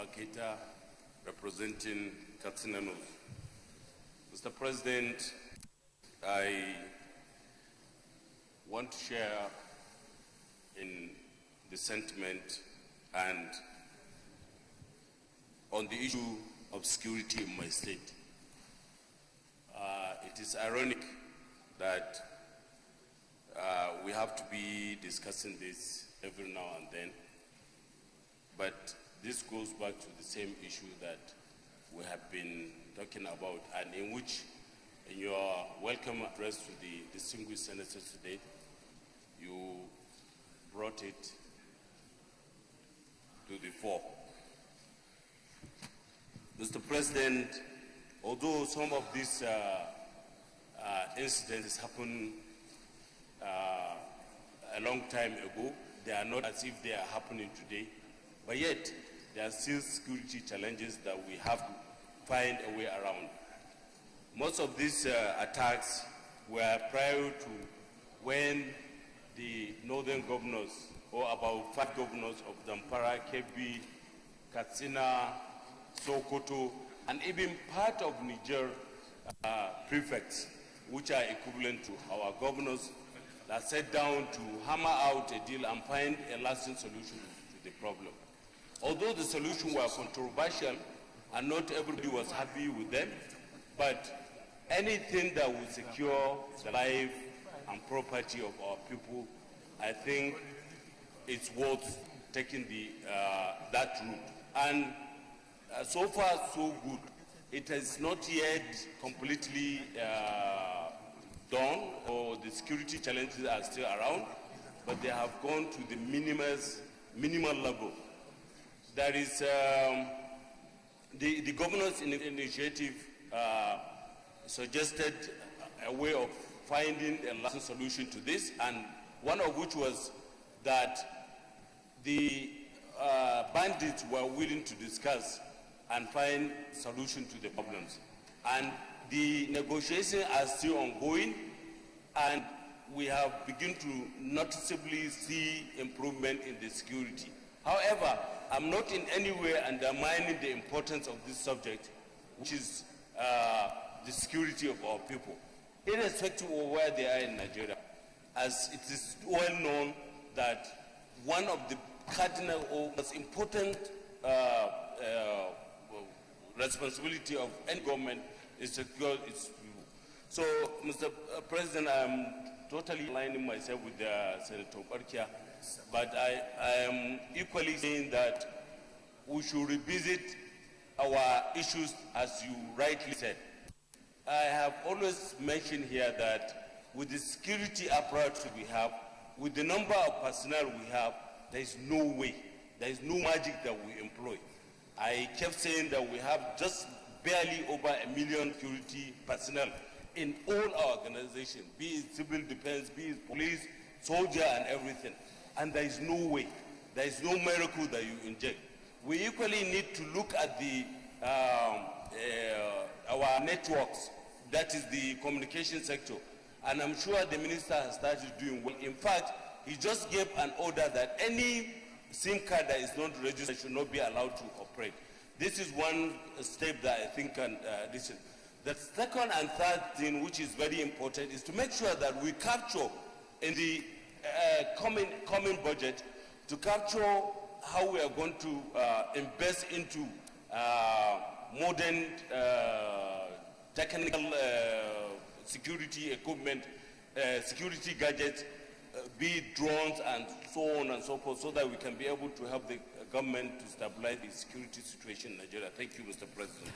Babba Kaita, representing Kastina State. Mr. President, I want to share in the sentiment and on the issue of security in my state. It is ironic that we have to be discussing this every now and then, but this goes back to the same issue that we have been talking about, and in which, in your welcome address to the distinguished senators today, you brought it to the fore. Mr. President, although some of these incidents happened a long time ago, they are not as if they are happening today, but yet there are still security challenges that we have to find a way around. Most of these attacks were prior to when the northern governors, or about 5 governors of Zamfara, Kebbi, Katsina, Sokoto, and even part of Niger prefects, which are equivalent to our governors, that sat down to hammer out a deal and find a lasting solution to the problem. Although the solution was controversial and not everybody was happy with them, but anything that will secure the life and property of our people, I think it's worth taking that route. And so far, so good. It has not yet completely done, or the security challenges are still around, but they have gone to the minimal level. There is the governor's initiative suggested a way of finding a lasting solution to this, and one of which was that the bandits were willing to discuss and find solution to the problems. And the negotiations are still ongoing, and we have begun to noticeably see improvement in the security. However, I'm not in any way undermining the importance of this subject, which is the security of our people, irrespective of where they are in Nigeria. As it is well known that one of the cardinal or most important responsibility of any government is to secure its people. So, Mr. President, I'm totally aligning myself with Senator Barkia, but I am equally saying that we should revisit our issues, as you rightly said. I have always mentioned here that with the security apparatus we have, with the number of personnel we have, there is no way, there is no magic that we employ. I kept saying that we have just barely over 1 million security personnel in all our organizations, be it civil defense, be it police, soldier, and everything. And there is no way, there is no miracle that you inject. We equally need to look at our networks, that is the communication sector. And I'm sure the minister has started doing well. In fact, he just gave an order that any SIM card that is not registered should not be allowed to operate. This is one step that I think can listen. The second and third thing, which is very important, is to make sure that we capture in the coming budget, to capture how we are going to invest into modern technical security equipment, security gadgets, be it drones and so on and so forth, so that we can be able to help the government to stabilize the security situation in Nigeria. Thank you, Mr. President.